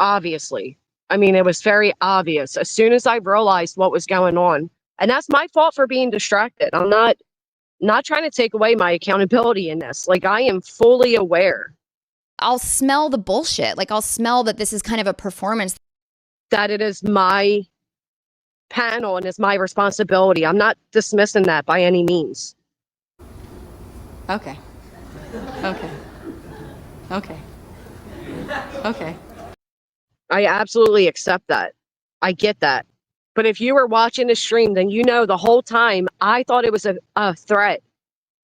Obviously. I mean, it was very obvious as soon as I realized what was going on. And that's my fault for being distracted. I'm not trying to take away my accountability in this. Like, I am fully aware. I'll smell the bullshit. Like, I'll smell that this is kind of a performance. That it is my panel and it's my responsibility. I'm not dismissing that by any means. Okay. I absolutely accept that. I get that. But if you were watching the stream, then you know the whole time I thought it was a threat,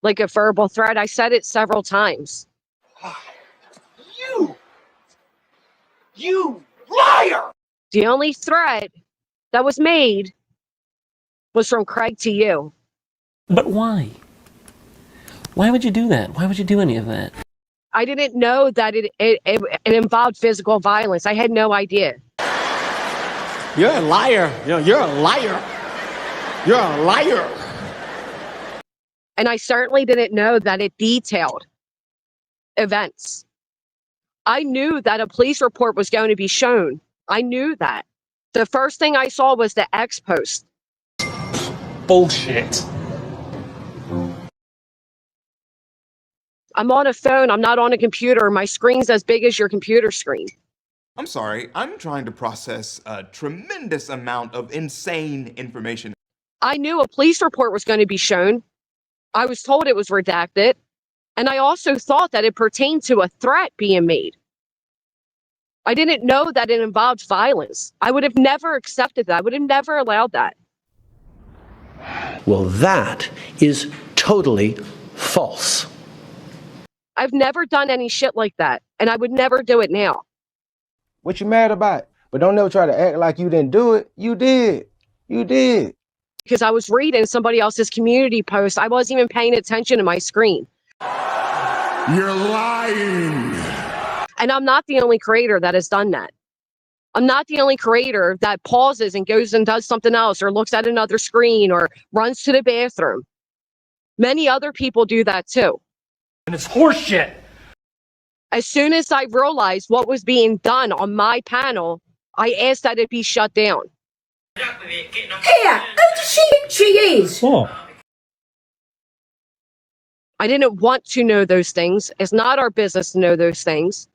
like a verbal threat. I said it several times. You liar! The only threat that was made was from Craig to you. But why? Why would you do that? Why would you do any of that? I didn't know that it involved physical violence. I had no idea. You're a liar. You're a liar. You're a liar. And I certainly didn't know that it detailed events. I knew that a police report was going to be shown. I knew that. The first thing I saw was the X post. Bullshit. I'm on a phone. I'm not on a computer. My screen's as big as your computer screen. I'm sorry. I'm trying to process a tremendous amount of insane information. I knew a police report was going to be shown. I was told it was redacted. And I also thought that it pertained to a threat being made. I didn't know that it involved violence. I would have never accepted that. I would have never allowed that. Well, that is totally false. I've never done any shit like that, and I would never do it now. What you mad about? But don't never try to act like you didn't do it. You did. You did. Because I was reading somebody else's community post. I wasn't even paying attention to my screen. You're lying. And I'm not the only creator that has done that. I'm not the only creator that pauses and goes and does something else or looks at another screen or runs to the bathroom. Many other people do that too. And it's horseshit. As soon as I realized what was being done on my panel, I asked that it be shut down. Here, she is. Oh. I didn't want to know those things. It's not our business to know those things.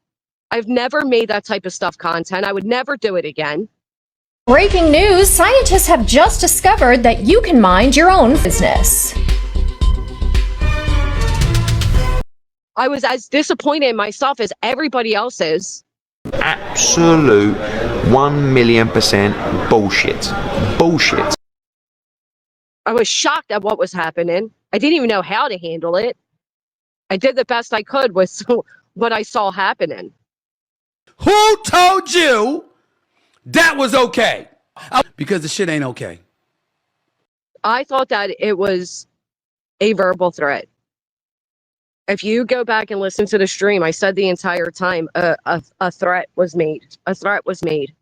I've never made that type of stuff content. I would never do it again. Breaking news, scientists have just discovered that you can mind your own business. I was as disappointed in myself as everybody else is. Absolute 1,000,000% bullshit. Bullshit. I was shocked at what was happening. I didn't even know how to handle it. I did the best I could with what I saw happening. Who told you that was okay? Because the shit ain't okay. I thought that it was a verbal threat. If you go back and listen to the stream, I said the entire time a threat was made. A threat was made.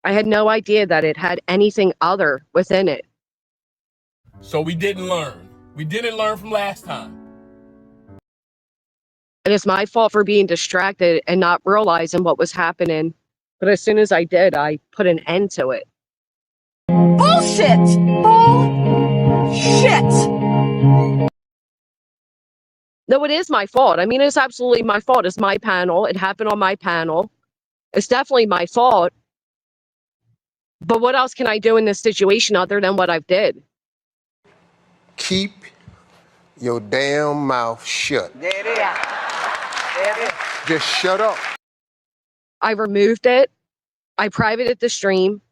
I had no idea that it had anything other within it. So we didn't learn. We didn't learn from last time. And it's my fault for being distracted and not realizing what was happening. But as soon as I did, I put an end to it. Bullshit! Bullshit! No, it is my fault. I mean, it's absolutely my fault. It's my panel. It happened on my panel. It's definitely my fault. But what else can I do in this situation other than what I've did? Keep your damn mouth shut. There it is. There it is. Just shut up. I removed it. I privated the stream.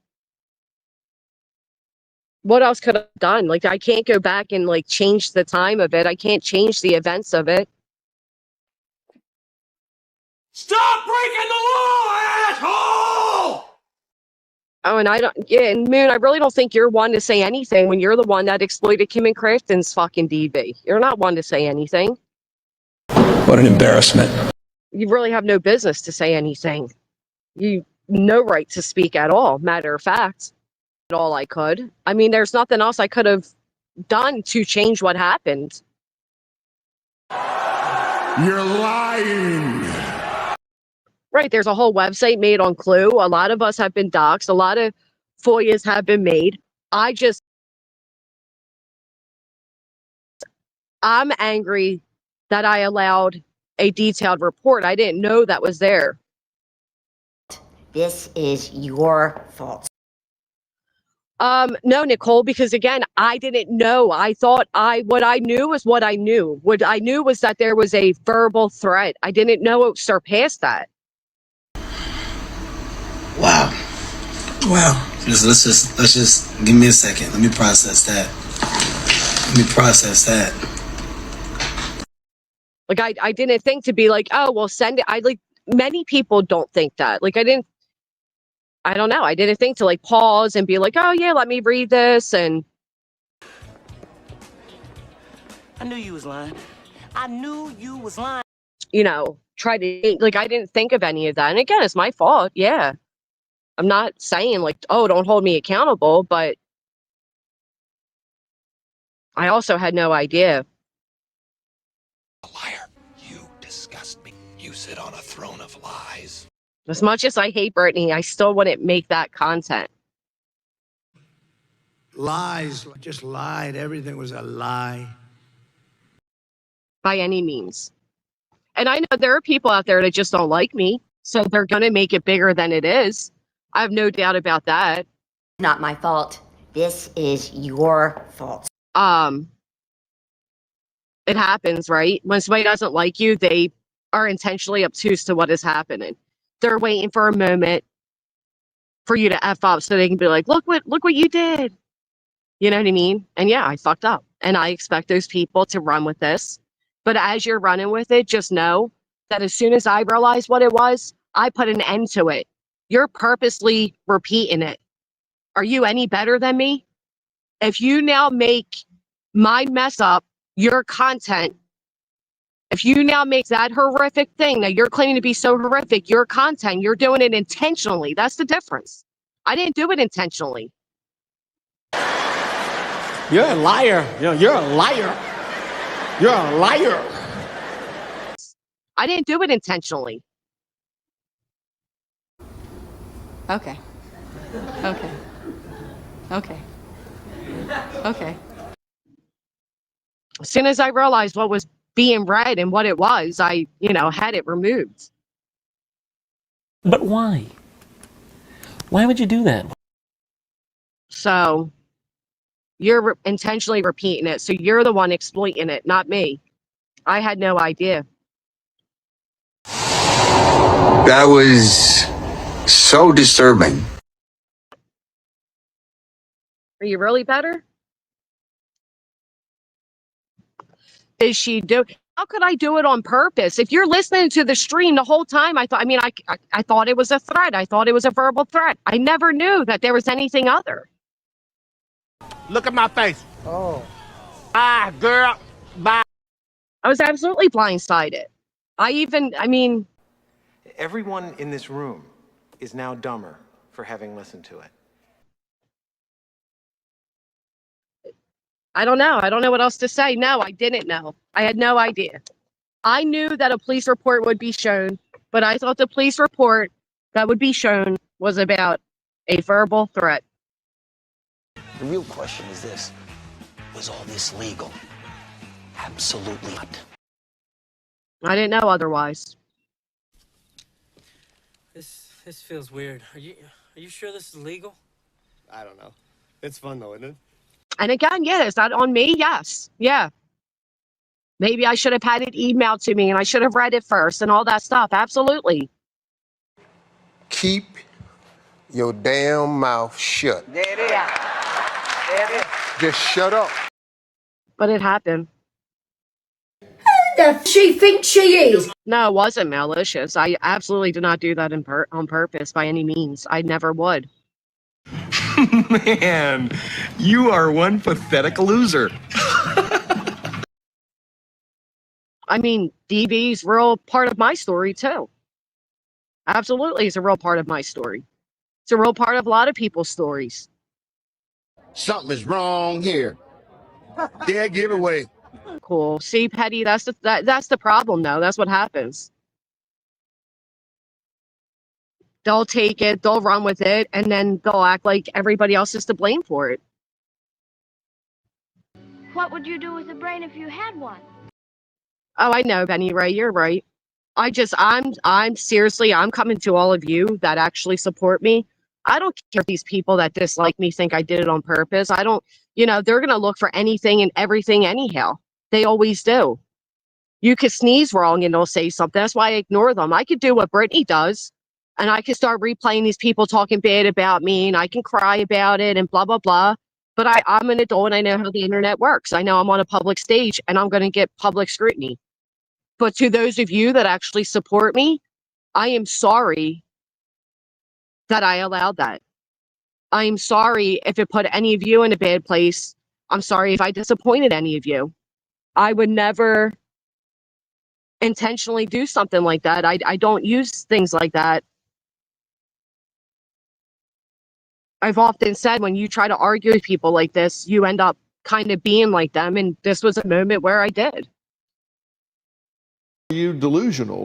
What else could I have done? Like, I can't go back and like change the time of it. I can't change the events of it. Stop breaking the law, asshole! Oh, and and Moon, I really don't think you're one to say anything when you're the one that exploited Kim and Crafton's fucking DV. You're not one to say anything. What an embarrassment. You really have no business to say anything. You no right to speak at all. Matter of fact, all I could. I mean, there's nothing else I could have done to change what happened. You're lying. Right. There's a whole website made on Clue. A lot of us have been doxxed. A lot of FOIAs have been made. I'm angry that I allowed a detailed report. I didn't know that was there. This is your fault. No, Nicole, because again, I didn't know. I thought what I knew was what I knew. What I knew was that there was a verbal threat. I didn't know it surpassed that. Wow. Wow. Let's just give me a second. Let me process that. Like I didn't think to be like, oh, well, send it. Many people don't think that. Like I don't know. I didn't think to like pause and be like, oh yeah, let me read this. And I knew you was lying. I knew you was lying. Try to like, I didn't think of any of that. And again, it's my fault. Yeah. I'm not saying like, oh, don't hold me accountable, but I also had no idea. Liar. You disgust me. You sit on a throne of lies. As much as I hate Brittney, I still wouldn't make that content. Lies. Just lied. Everything was a lie. By any means. And I know there are people out there that just don't like me, so they're going to make it bigger than it is. I have no doubt about that. Not my fault. This is your fault. It happens, right? When somebody doesn't like you, they are intentionally obtuse to what is happening. They're waiting for a moment for you to F up so they can be like, look what you did. You know what I mean? And yeah, I fucked up. And I expect those people to run with this. But as you're running with it, just know that as soon as I realized what it was, I put an end to it. You're purposely repeating it. Are you any better than me? If you now make my mess up your content, if you now make that horrific thing that you're claiming to be so horrific, your content, you're doing it intentionally. That's the difference. I didn't do it intentionally. You're a liar. You're a liar. You're a liar. I didn't do it intentionally. Okay. As soon as I realized what was being read and what it was, I, had it removed. But why? Why would you do that? So you're intentionally repeating it. So you're the one exploiting it, not me. I had no idea. That was so disturbing. Are you really better? Is she do? How could I do it on purpose? If you're listening to the stream the whole time, I thought it was a threat. I thought it was a verbal threat. I never knew that there was anything other. Look at my face. Oh. Bye, girl. Bye. I was absolutely blindsided. Everyone in this room is now dumber for having listened to it. I don't know. I don't know what else to say. No, I didn't know. I had no idea. I knew that a police report would be shown, but I thought the police report that would be shown was about a verbal threat. The real question is this: was all this legal? Absolutely not. I didn't know otherwise. This feels weird. Are you sure this is legal? I don't know. It's fun though, isn't it? And again, yeah, is that on me? Yes. Yeah. Maybe I should have had it emailed to me and I should have read it first and all that stuff. Absolutely. Keep your damn mouth shut. There it is. There it is. Just shut up. But it happened. Who the she thinks she is? No, it wasn't malicious. I absolutely did not do that on purpose by any means. I never would. Man, you are one pathetic loser. I mean, DB's real part of my story too. Absolutely, it's a real part of my story. It's a real part of a lot of people's stories. Something is wrong here. Dead giveaway. Cool. See, Petty, that's the problem though. That's what happens. They'll take it, they'll run with it, and then they'll act like everybody else is to blame for it. What would you do with a brain if you had one? Oh, I know, Benny Ray, you're right. I'm seriously, I'm coming to all of you that actually support me. I don't care if these people that dislike me think I did it on purpose. I don't, they're going to look for anything and everything anyhow. They always do. You could sneeze wrong and they'll say something. That's why I ignore them. I could do what Brittney does, and I can start replaying these people talking bad about me, and I can cry about it and blah, blah, blah. But I'm an adult and I know how the internet works. I know I'm on a public stage and I'm going to get public scrutiny. But to those of you that actually support me, I am sorry that I allowed that. I am sorry if it put any of you in a bad place. I'm sorry if I disappointed any of you. I would never intentionally do something like that. I don't use things like that. I've often said when you try to argue with people like this, you end up kind of being like them. And this was a moment where I did. Are you delusional?